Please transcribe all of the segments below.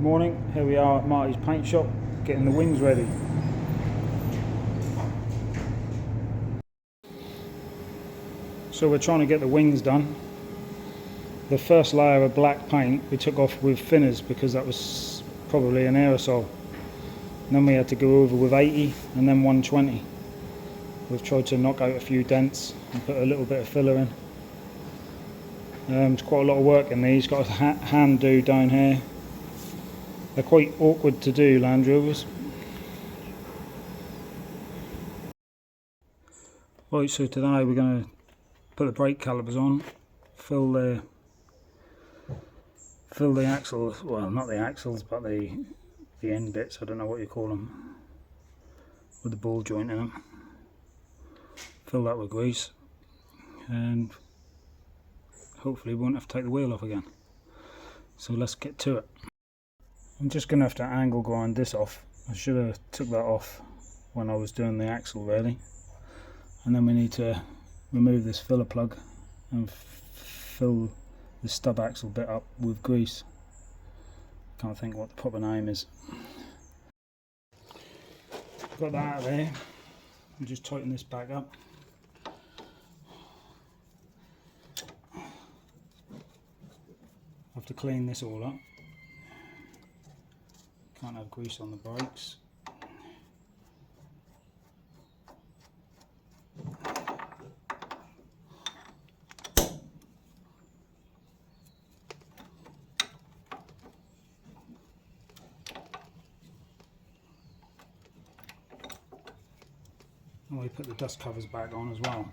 Morning, here we are at Marty's paint shop getting the wings ready. So we're trying to get the wings done. The first layer of black paint we took off with thinners because that was probably an aerosol. And then we had to go over with 80 and then 120. We've tried to knock out a few dents and put a little bit of filler in. It's quite a lot of work in these, got a hand do down here. They're quite awkward to do, Landrovers. Right, so today we're going to put the brake calipers on, fill the axles, well not the axles but the end bits, I don't know what you call them, with the ball joint in them. Fill that with grease and hopefully we won't have to take the wheel off again. So let's get to it. I'm just going to have to angle grind this off. I should have took that off when I was doing the axle really. And then we need to remove this filler plug and fill the stub axle bit up with grease. Can't think what the proper name is. Got that out of there. I'll just tighten this back up. I have to clean this all up. Can't have grease on the brakes. And we put the dust covers back on as well.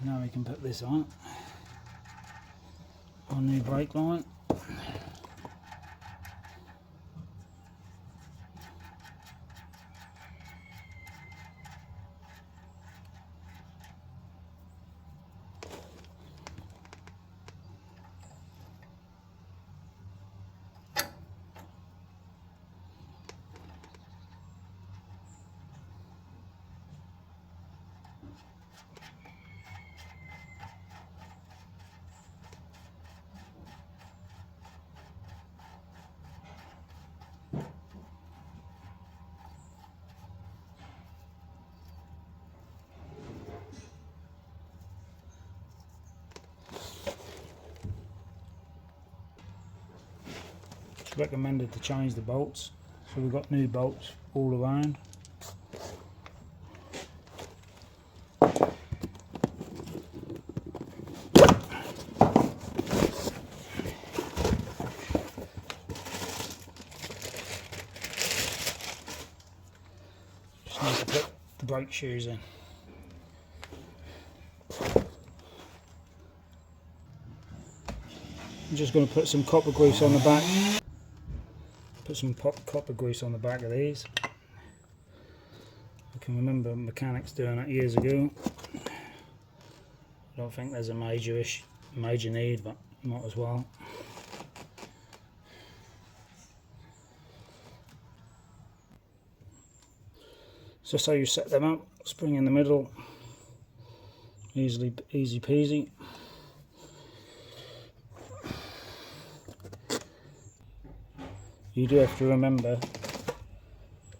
Now we can put this on new brake line. Recommended to change the bolts, so we've got new bolts all around. Just need to put the brake shoes in. I'm just going to put some copper grease on the back. Put some copper grease on the back of these. I can remember mechanics doing that years ago. I don't think there's a major need, but might as well. So that's how you set them up. Spring in the middle. Easy peasy. You do have to remember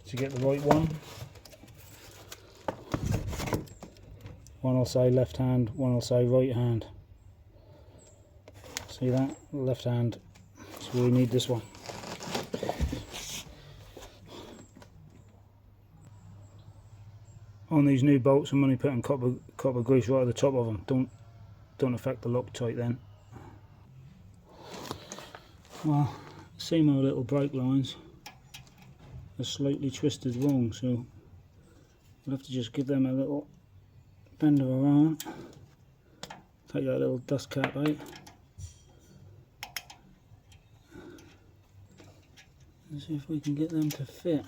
to get the right one. One will say left hand, one will say right hand. See that? Left hand. So we need this one. On these new bolts, I'm only putting copper grease right at the top of them. Don't affect the Loctite then. Well, see my little brake lines are slightly twisted wrong, so we'll have to just give them a little bend of our arm. Take that little dust cap out and see if we can get them to fit.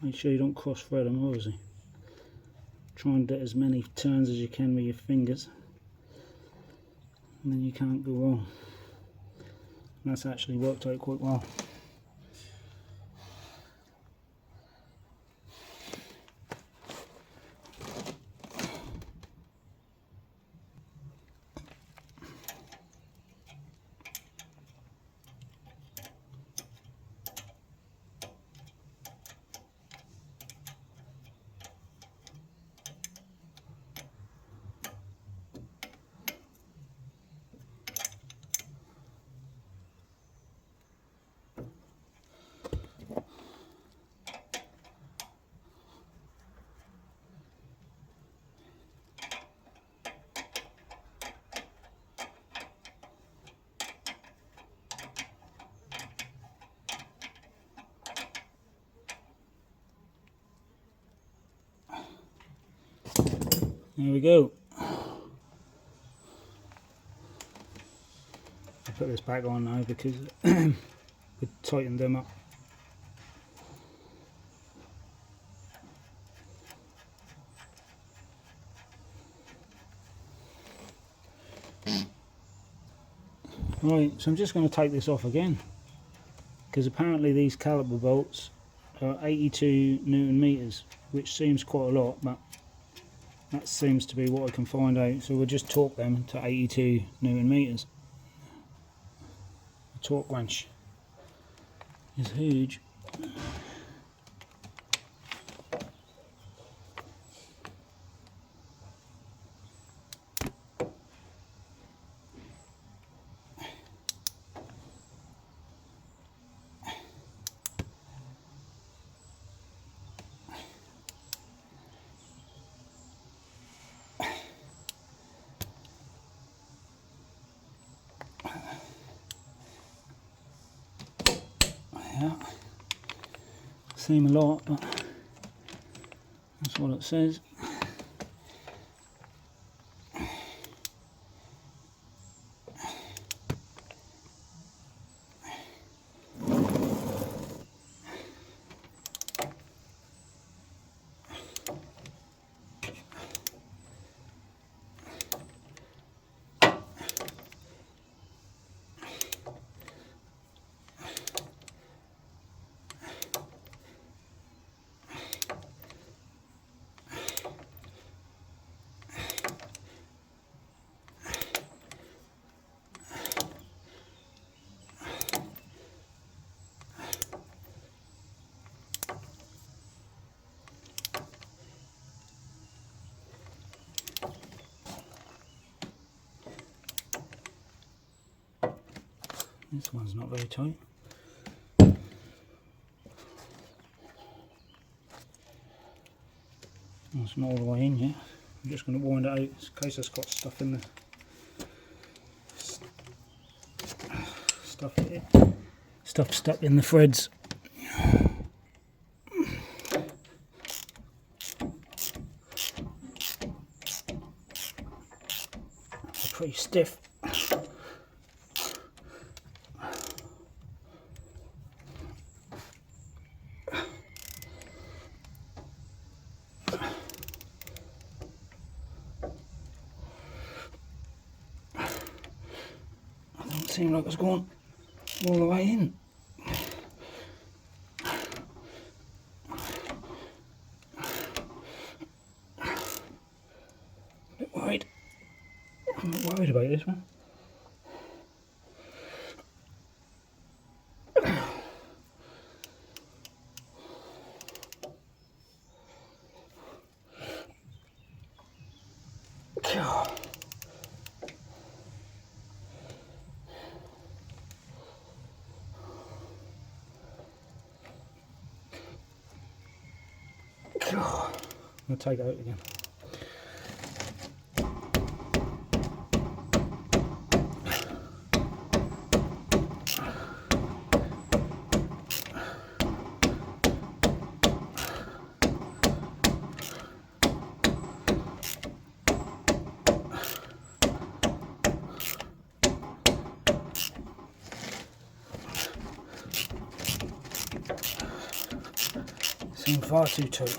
Make sure you don't cross thread them, obviously. Try and get as many turns as you can with your fingers, and then you can't go wrong. And that's actually worked out quite well. There we go. I'll put this back on now because we tightened them up. Right, so I'm just going to take this off again, because apparently these caliper bolts are 82 Newton meters, which seems quite a lot, but that seems to be what I can find out. So we'll just torque them to 82 Newton meters. The torque wrench is huge. Yeah, seem a lot, but that's what it says. This one's not very tight. It's not all the way in yet. I'm just going to wind it out in case it's got stuff in the stuff stuck in the threads. They're pretty stiff. Seemed like it's going all the way in. A bit worried. I'm not worried about this one. I'll take it out again. seem far too tight.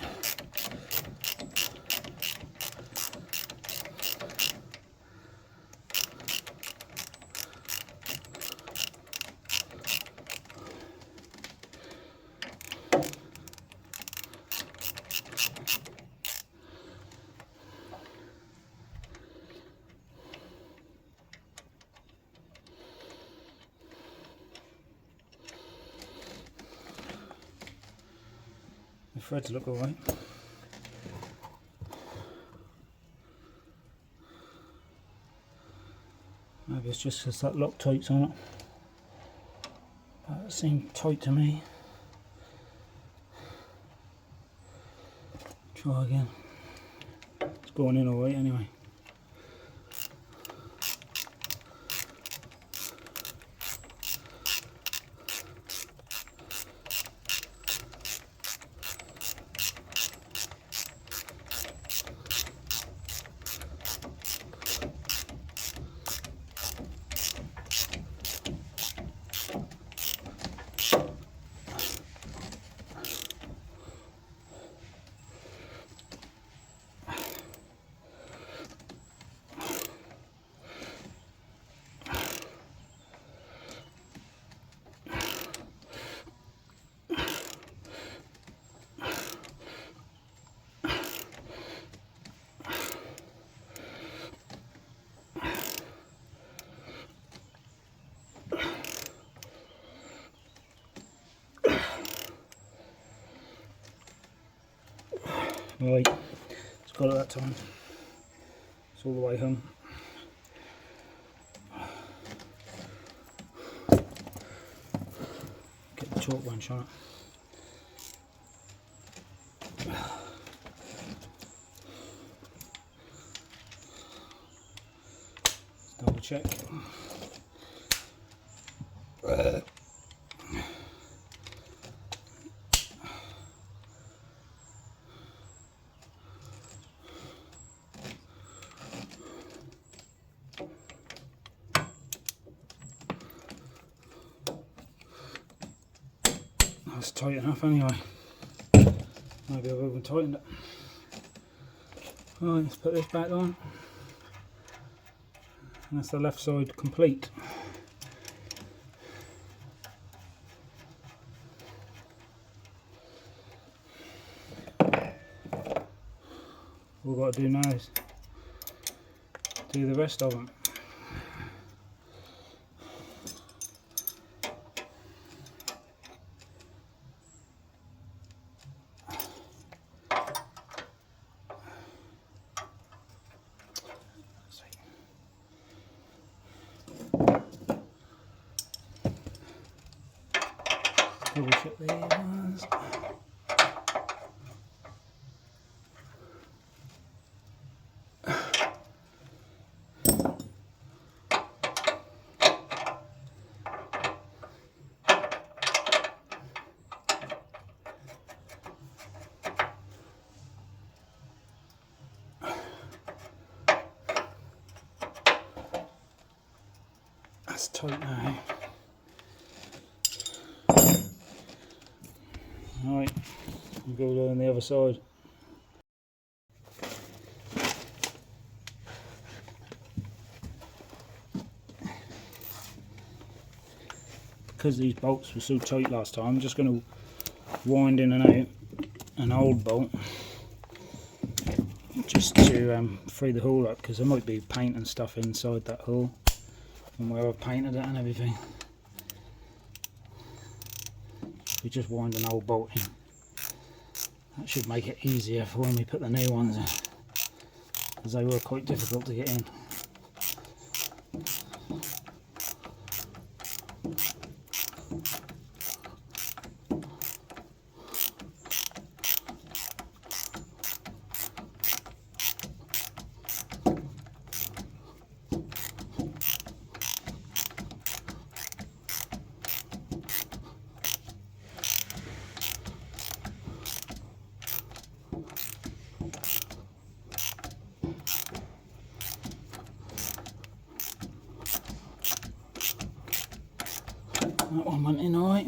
The threads look alright. Maybe it's just because that Loctite's on it. But it seemed tight to me. Try again. It's going in alright anyway. Right, it's got it that time. It's all the way home. Get the chalk wrench on it. Let's double check. That's tight enough anyway. Maybe I've even tightened it. Right, let's put this back on. And that's the left side complete. All we've got to do now is do the rest of them. Double check these ones. That's tight now. Alright, we'll go on the other side. Because these bolts were so tight last time, I'm just going to wind in and out an old bolt just to free the hole up, because there might be paint and stuff inside that hole from where I've painted it and everything. We just wind an old bolt in. That should make it easier for when we put the new ones in, because they were quite difficult to get in. That one went in alright.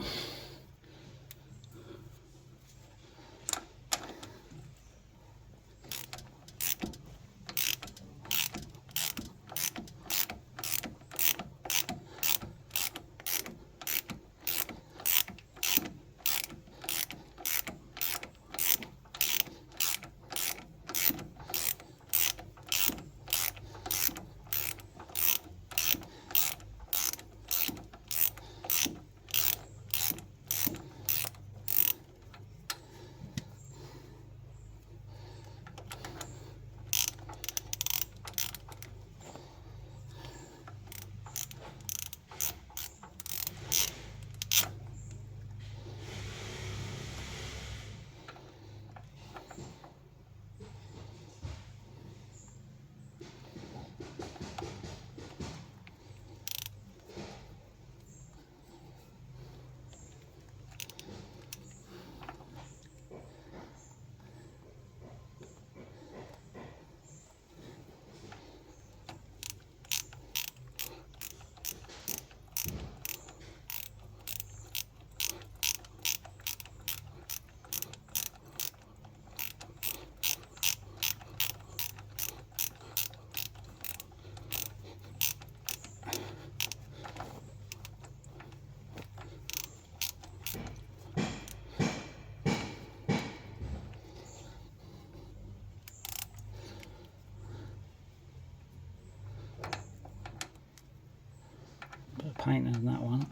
painting than that one.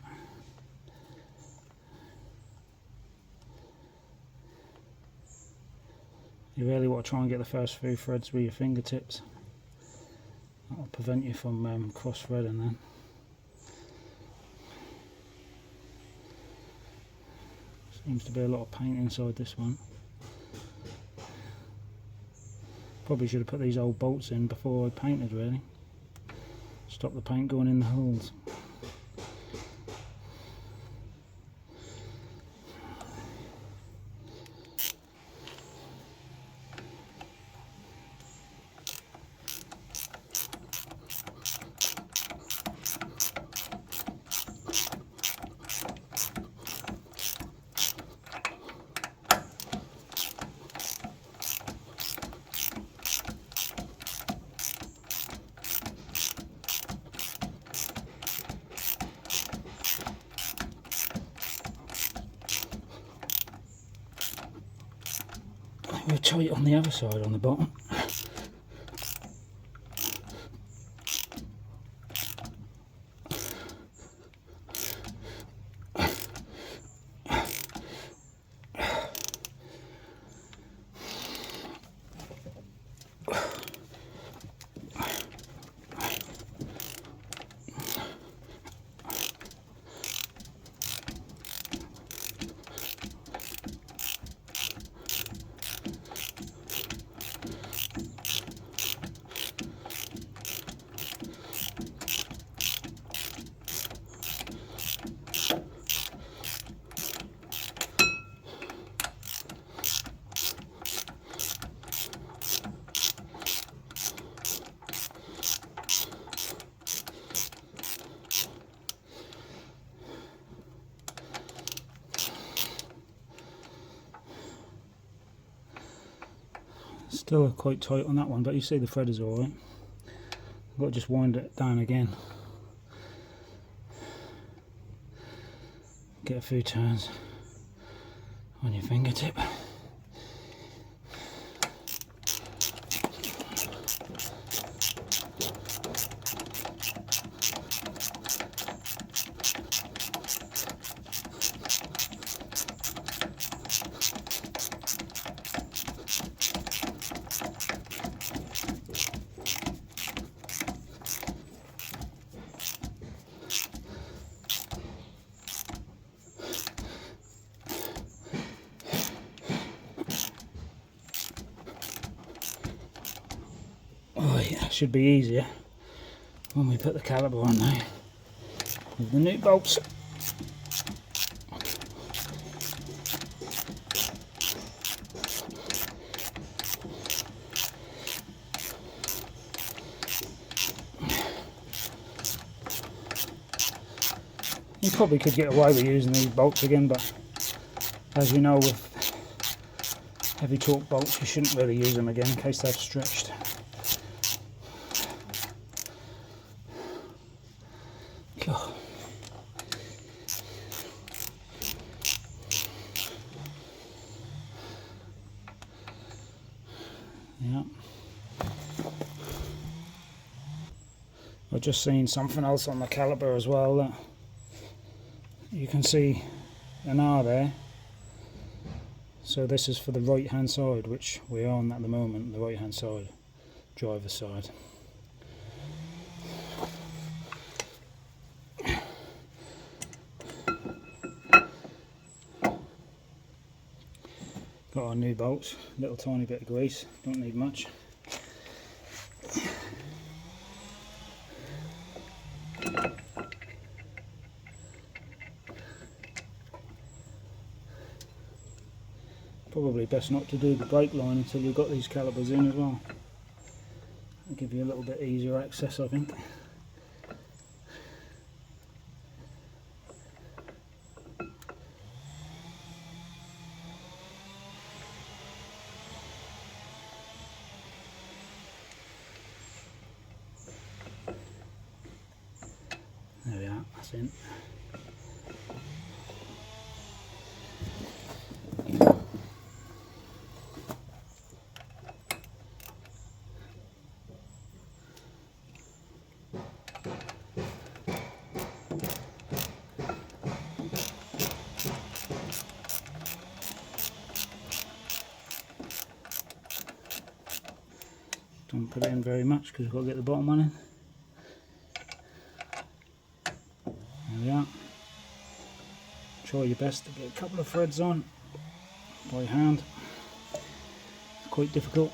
You really want to try and get the first few threads with your fingertips. That will prevent you from cross-threading then. Seems to be a lot of paint inside this one. Probably should have put these old bolts in before I painted, really. Stop the paint going in the holes. We'll tie it on the other side on the bottom. Still quite tight on that one, but you see the thread is alright. I've got to just wind it down again. Get a few turns on your fingertip. Oh yeah, should be easier when we put the caliper on now with the new bolts. You probably could get away with using these bolts again, but as you know, with heavy torque bolts you shouldn't really use them again in case they've stretched. God. Yeah. I've just seen something else on the caliper as well. That you can see an R there. So this is for the right hand side, which we're on at the moment, the right hand side, driver's side. Got our new bolts, little tiny bit of grease, don't need much. Probably best not to do the brake line until you've got these calipers in as well. It'll give you a little bit easier access, I think. There we are, that's in. Don't put it in very much because we've got to get the bottom one in. There we are. Try your best to get a couple of threads on by hand. It's quite difficult.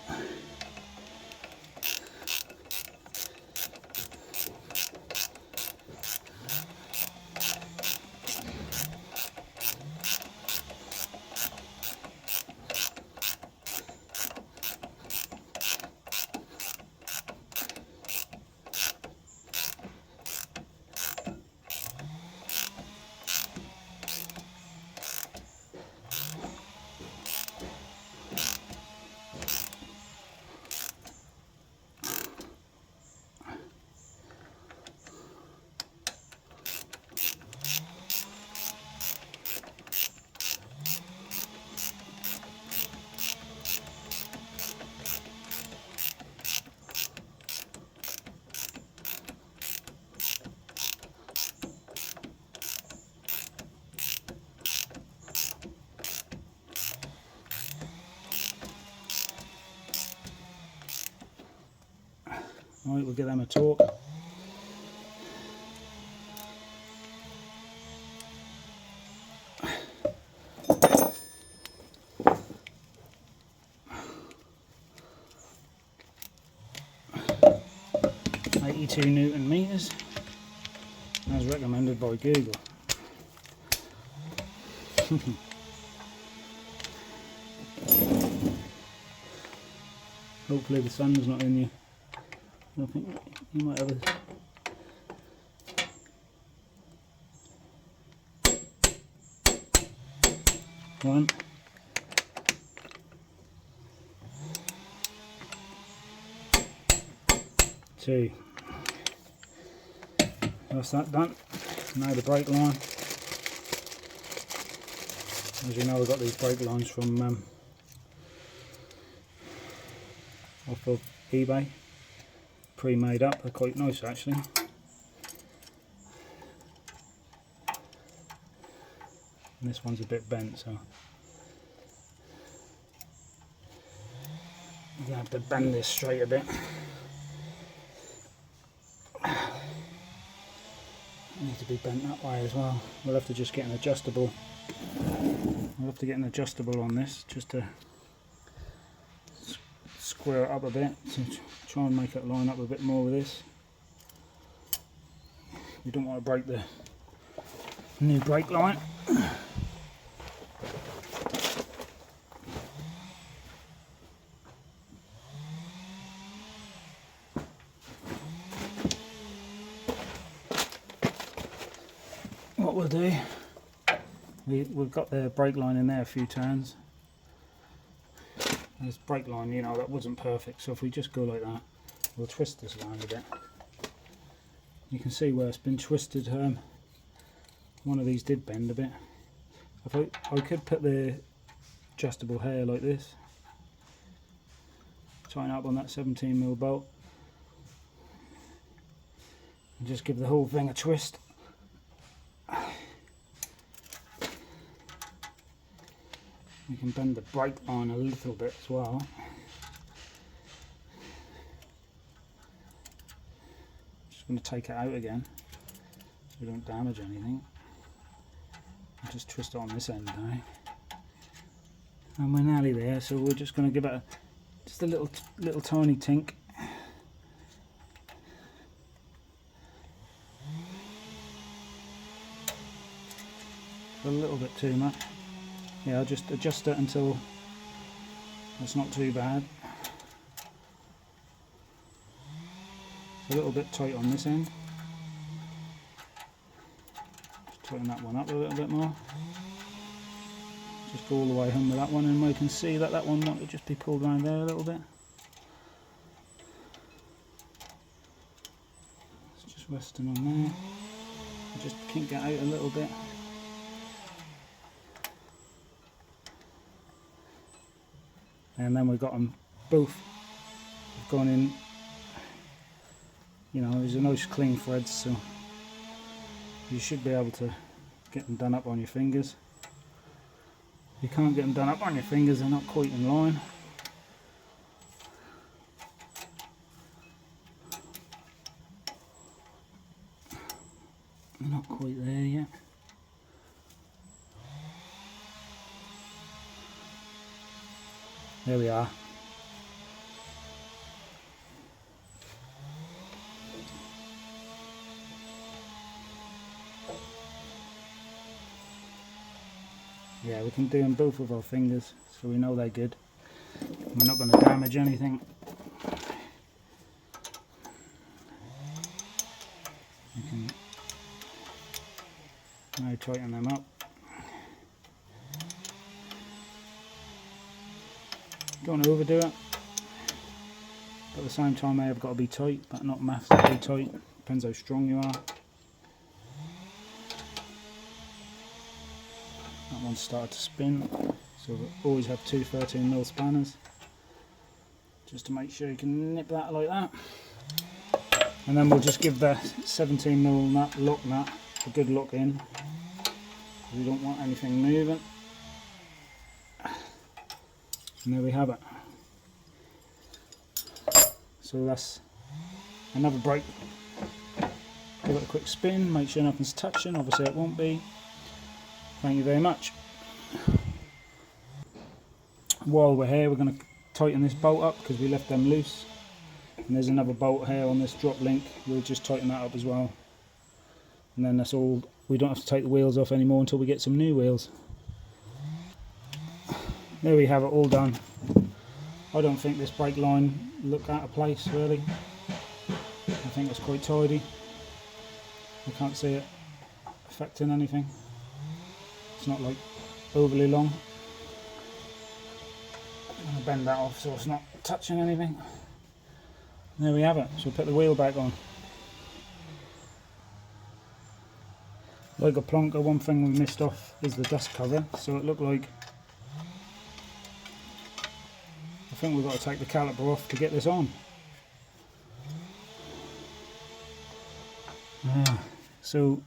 Right, we'll give them a torque. .82 Newton meters, as recommended by Google. Hopefully the sun's not in you. I think you might have a... One. Two. That's that done. Now the brake line. As you know, I've got these brake lines from off of eBay. Pre-made up, they're quite nice actually. And this one's a bit bent, so I'm gonna have to bend this straight a bit. Need to be bent that way as well. We'll have to just get an adjustable. We'll have to get an adjustable on this just to square it up a bit to try and make it line up a bit more with this. You don't want to break the new brake line. What we'll do, we've got the brake line in there a few turns. This brake line, you know, that wasn't perfect, so if we just go like that, we'll twist this around a bit. You can see where it's been twisted. One of these did bend a bit. If I could put the adjustable hair like this, tighten up on that 17mm bolt, and just give the whole thing a twist. We can bend the brake line a little bit as well. Just going to take it out again so we don't damage anything. I'll just twist it on this end now. And we're nearly there, so we're just going to give it just a little tiny tink. A little bit too much. Yeah, I'll just adjust it until it's not too bad. It's a little bit tight on this end. Just tighten that one up a little bit more. Just go all the way home with that one, and we can see that that one might just be pulled around there a little bit. It's just resting on there. Just kink it out a little bit. And then we've got them both have gone in, you know, these are nice clean threads, so you should be able to get them done up on your fingers. If you can't get them done up on your fingers, they're not quite in line. There we are. Yeah, we can do them both with our fingers, so we know they're good. We're not going to damage anything. You can now tighten them up. Don't want to overdo it, but at the same time they have got to be tight, but not massively tight. Depends how strong you are. That one's started to spin, so we always have two 13mm spanners, just to make sure you can nip that like that. And then we'll just give the 17mm lock nut a good lock in. We don't want anything moving. And there we have it. So that's another brake. Give it a quick spin, make sure nothing's touching, obviously it won't be. Thank you very much. While we're here, we're going to tighten this bolt up because we left them loose. And there's another bolt here on this drop link, we'll just tighten that up as well. And then that's all, we don't have to take the wheels off anymore until we get some new wheels. There we have it all done. I don't think this brake line looked out of place really. I think it's quite tidy. I can't see it affecting anything. It's not like overly long. I'm going to bend that off so it's not touching anything. There we have it. So we'll put the wheel back on. Like a plonker, one thing we missed off is the dust cover. So it looked like, I think we've got to take the caliper off to get this on. Yeah. So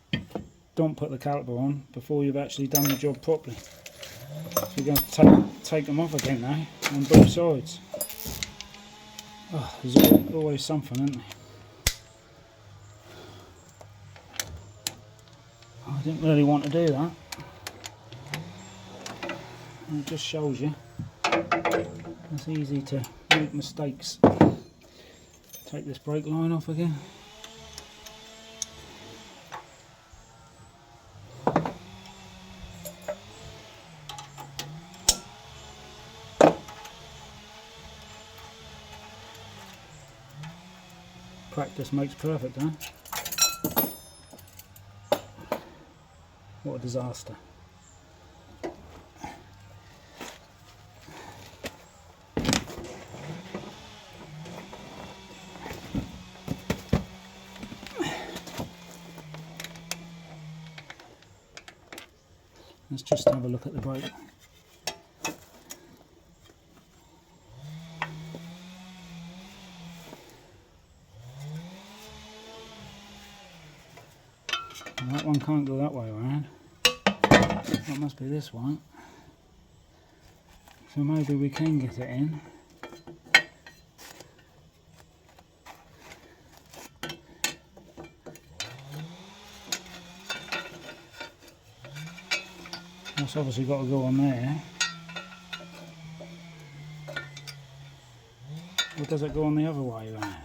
don't put the caliper on before you've actually done the job properly. So you're going to take them off again now on both sides. Oh, there's always something, isn't there? I didn't really want to do that. And it just shows you it's easy to make mistakes. Take this brake line off again. Practice makes perfect, huh? What a disaster. Let's just have a look at the brake. Well, that one can't go that way around. That must be this one. So maybe we can get it in. That's obviously got to go on there. Or does it go on the other way around?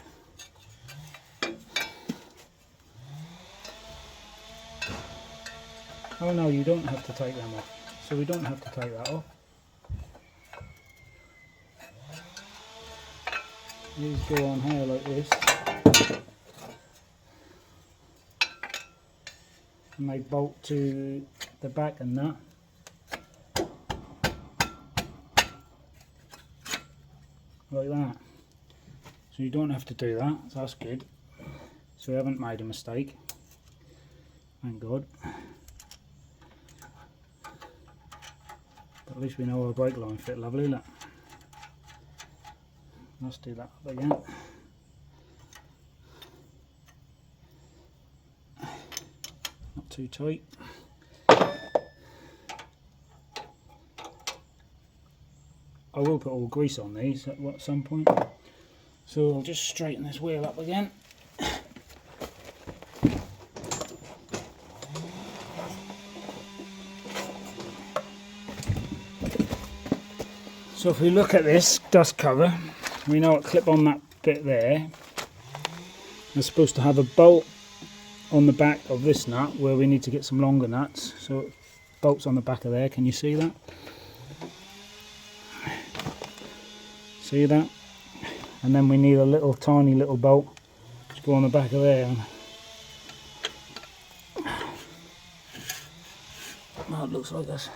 Oh no, you don't have to take them off. So we don't have to take that off. These go on here like this. And they bolt to the back and that. Like that. So you don't have to do that, so that's good. So we haven't made a mistake. Thank God. But at least we know our brake line fit lovely, look. Let's do that up again. Not too tight. I will put all grease on these at some point. So I'll just straighten this wheel up again. So if we look at this dust cover, we know it clip on that bit there. It's supposed to have a bolt on the back of this nut where we need to get some longer nuts. So it bolts on the back of there. Can you see that? See that? And then we need a little tiny little bolt to go on the back of there. Oh, it looks like this.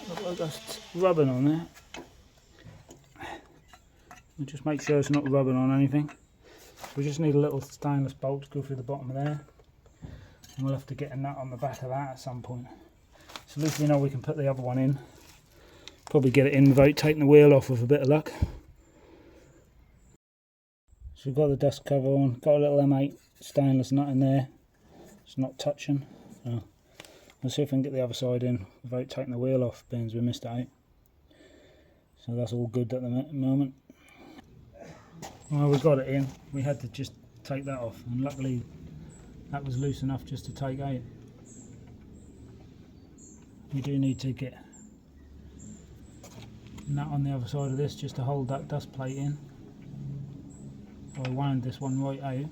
Looks like that's rubbing on there. We'll just make sure it's not rubbing on anything. We just need a little stainless bolt to go through the bottom of there. And we'll have to get a nut on the back of that at some point. So at least we know we can put the other one in. Probably get it in without taking the wheel off with a bit of luck. So we've got the dust cover on, got a little M8 stainless nut in there. It's not touching. So let's see if we can get the other side in without taking the wheel off, being as we missed it out. So that's all good at the moment. Well, we got it in. We had to just take that off, and luckily that was loose enough just to take out. We do need to get a nut on the other side of this just to hold that dust plate in. So I wound this one right out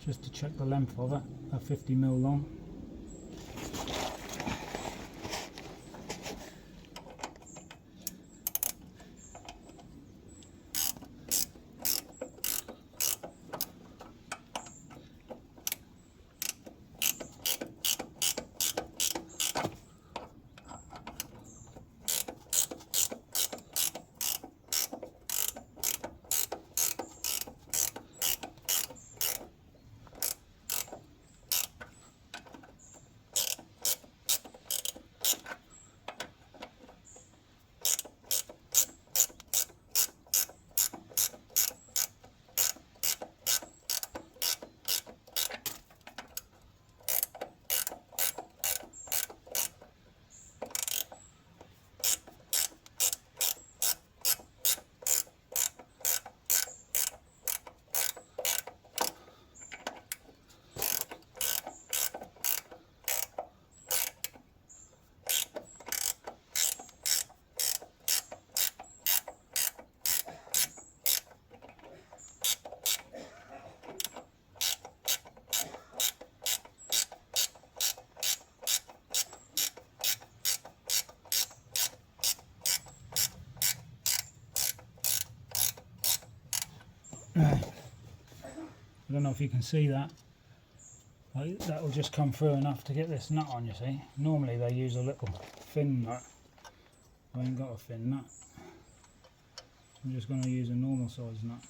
just to check the length of it, a 50mm long. I don't know if you can see that. That will just come through enough to get this nut on, you see. Normally they use a little thin nut. I ain't got a thin nut. I'm just going to use a normal size nut.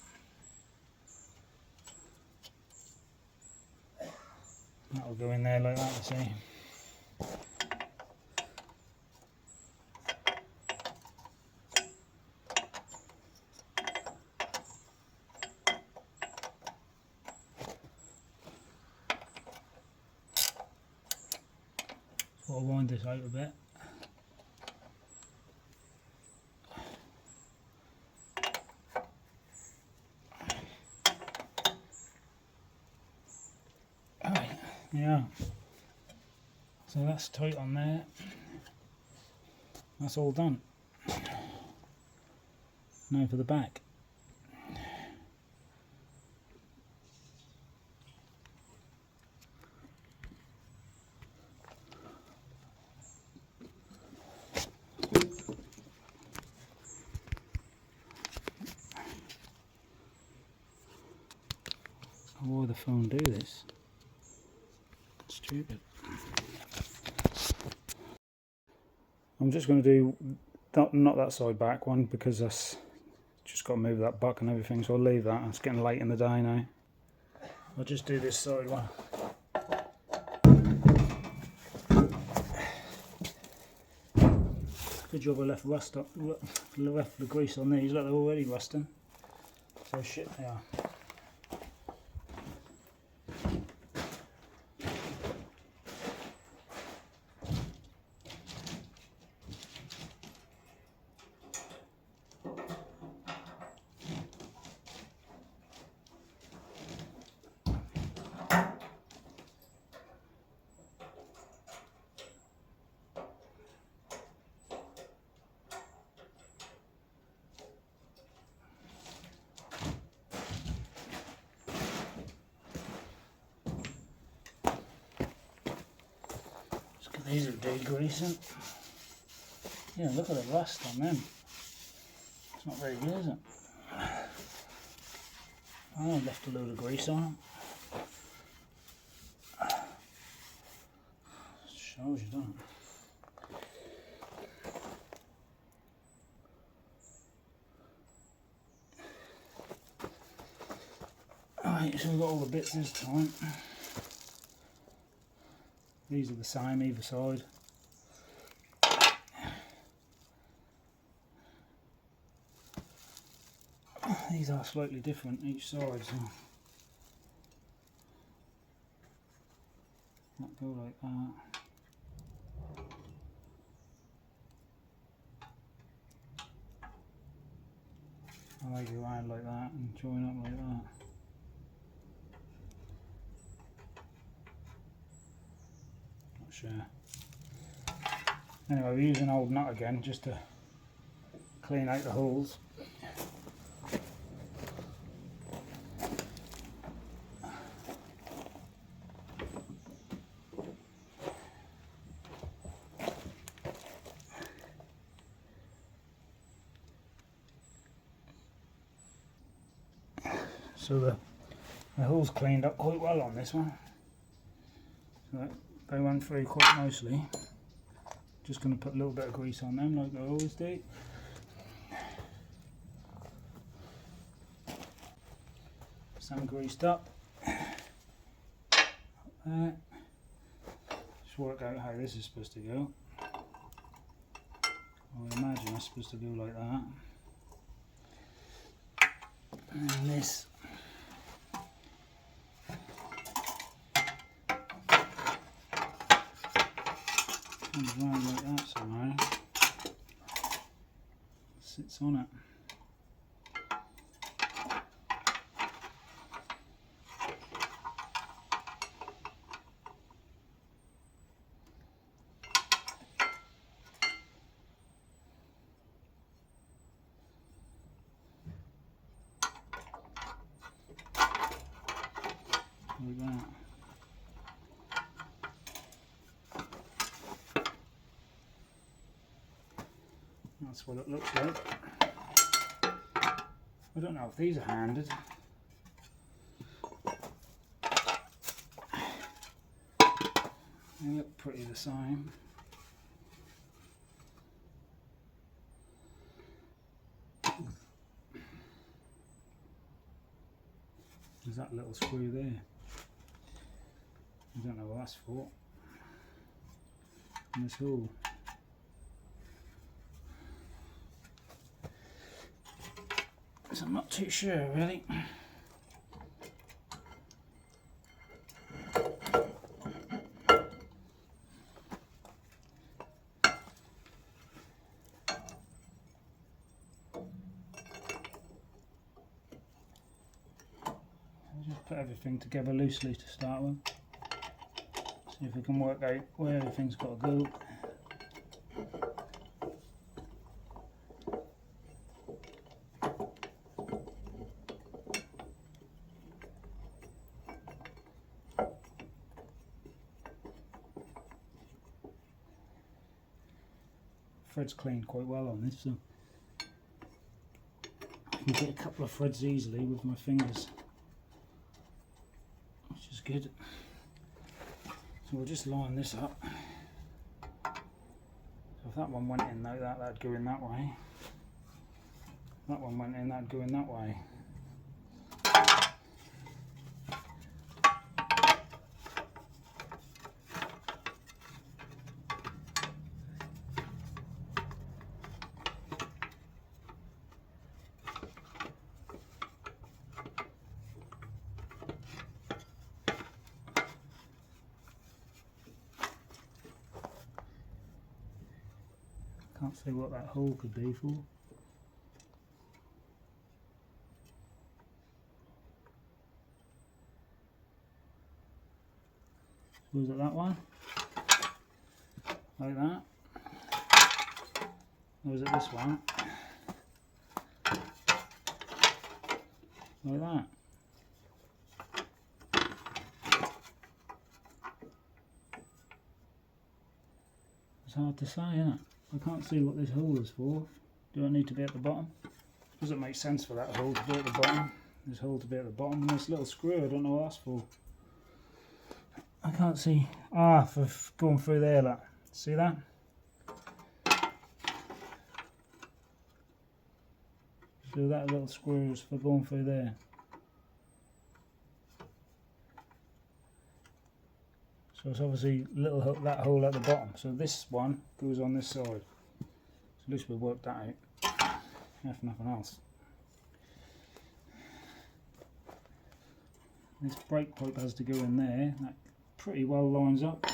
That will go in there like that, you see. I'll wind this out a bit. Alright, yeah. So that's tight on there. That's all done. Now for the back. Why would the phone do this? Stupid. I'm just going to do not that side back one because that's just got to move that buck and everything, so I'll leave that. It's getting late in the day now. I'll just do this side one. Good job I left the grease on these. Look, they're already rusting. So shit they are. These are degreasing. Yeah, look at the rust on them. It's not very good, is it? I left a load of grease on them. Shows you, doesn't it? Alright, so we've got all the bits this time. These are the same either side. These are slightly different each side, so might go like that. I'll make it around like that and join up like that. Not sure. Anyway, we're using an old nut again just to clean out the holes. So the holes cleaned up quite well on this one. So they went through quite nicely. Just going to put a little bit of grease on them like I always do. Some greased up. Just work out how this is supposed to go. I imagine it's supposed to go like that. And then this comes round like that somehow. Sits on it. Like that. That's what it looks like. I don't know if these are handed. They look pretty the same. There's that little screw there. I don't know what that's for. And this hole. So I'm not too sure really. Just put everything together loosely to start with. See if we can work out where everything's got to go. Thread's cleaned quite well on this, so I can get a couple of threads easily with my fingers, which is good. So we'll just line this up. So if that one went in like that, that'd go in that way. If that one went in, that'd go in that way. Can't see what that hole could be for. Was it that one? Like that? Or was it this one? Like that? hard to say, isn't it? I can't see what this hole is for. Do I need to be at the bottom? Doesn't make sense for that hole to be at the bottom. This hole to be at the bottom, and this little screw, I don't know what that's for. I can't see. Ah, for going through there, look. See that? So that little screw is for going through there. So it's obviously that hole at the bottom. So this one goes on this side. So at least we worked that out. If nothing else. This brake pipe has to go in there. That pretty well lines up.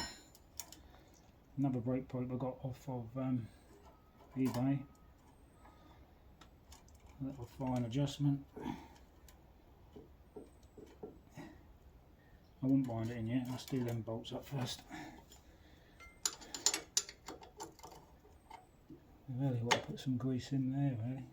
Another brake pipe I got off of eBay. A little fine adjustment. I wouldn't wind it in yet, let's do them bolts up first. I really want to put some grease in there, really.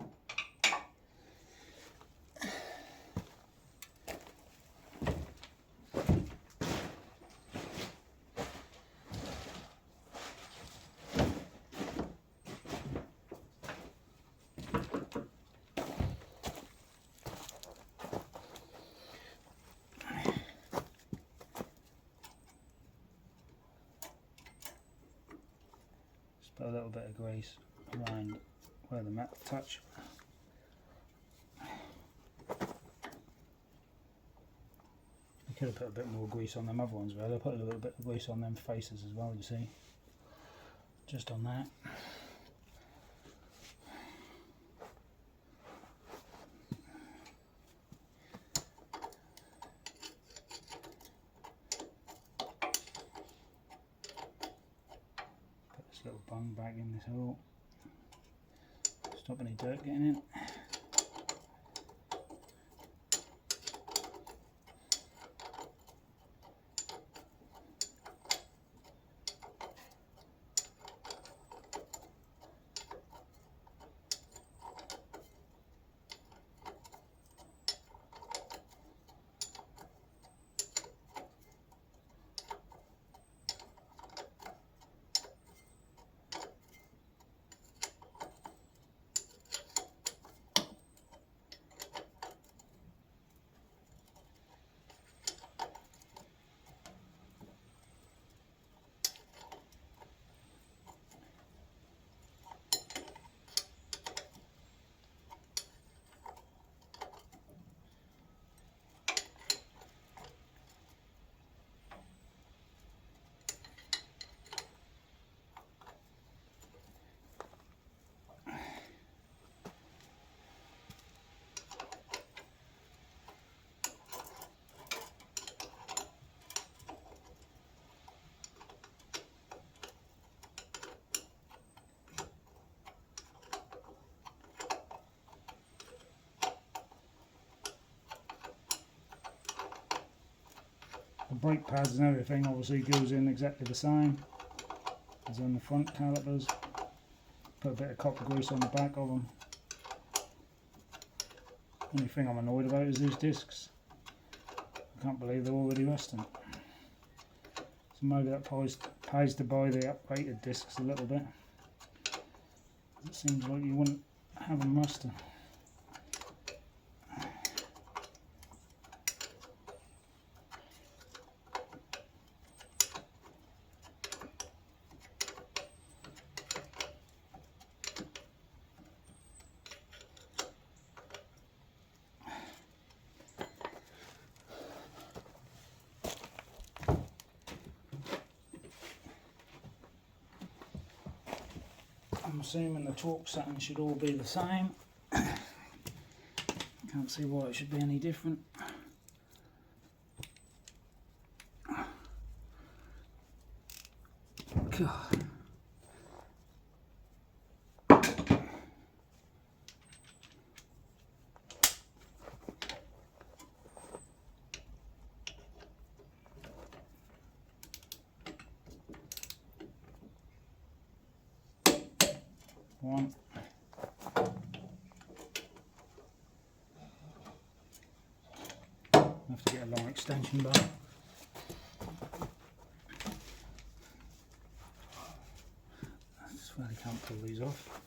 Put a little bit of grease around where the metal touch. I could have put a bit more grease on them other ones, really. I put a little bit of grease on them faces as well, you see. Just on that. Little bung back in this hole. Stop any dirt getting in. The brake pads and everything obviously goes in exactly the same as on the front calipers. Put a bit of copper grease on the back of them. Only thing I'm annoyed about is these discs. I can't believe they're already rusting. So maybe that pays to buy the upgraded discs a little bit. It seems like you wouldn't have them rusting. I'm assuming the torque settings should all be the same. Can't see why it should be any different. God. One. Have to get a long extension bar. pull these off.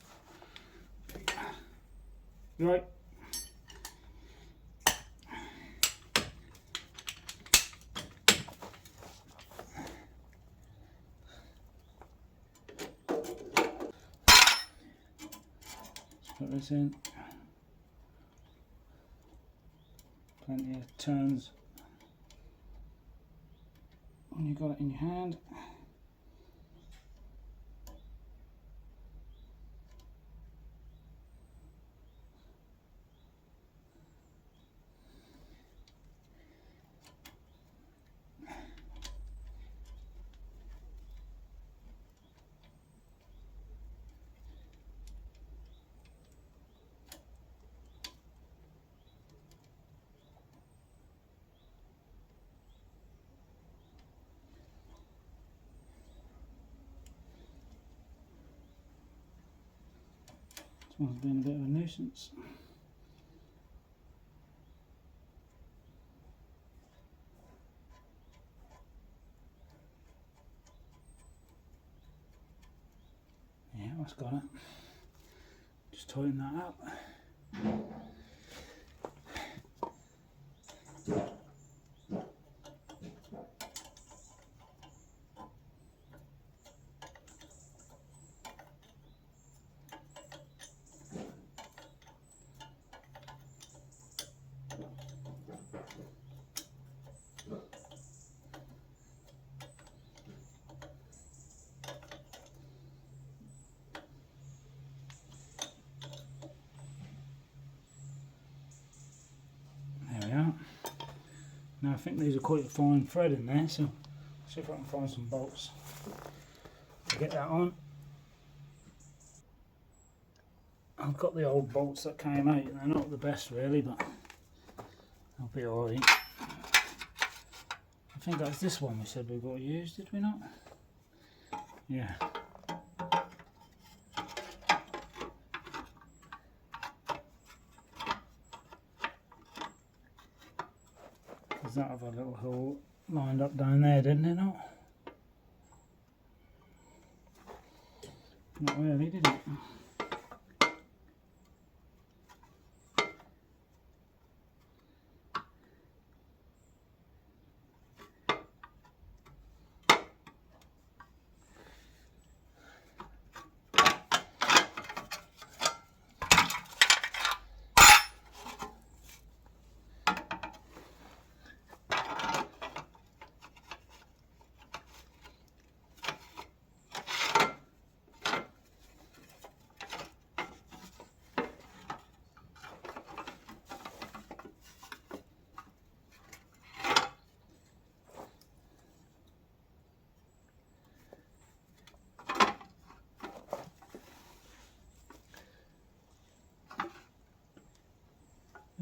Right. Let's put this in. Plenty of turns when you've got it in your hand. This one's been a bit of a nuisance. Yeah, that's got it. Just tighten that up. There we are. Now I think these are quite a fine thread in there, so see if I can find some bolts to get that on. I've got the old bolts that came out, and they're not the best really, but they'll be alright. I think that's this one we said we got to use, did we not? Yeah. Does that have a little hole lined up down there, didn't it not? Not really, did it?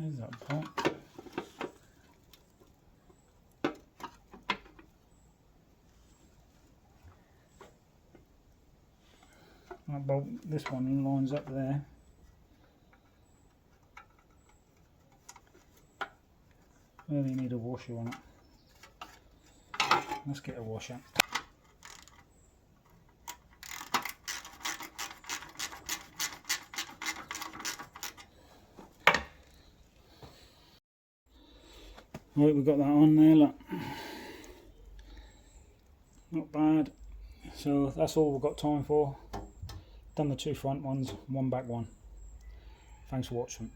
There's that part. That bolt, this one lines up there. Really need a washer on it. Let's get a washer. Right, we've got that on there, look. Not bad. So that's all we've got time for. Done the two front ones, one back one. Thanks for watching.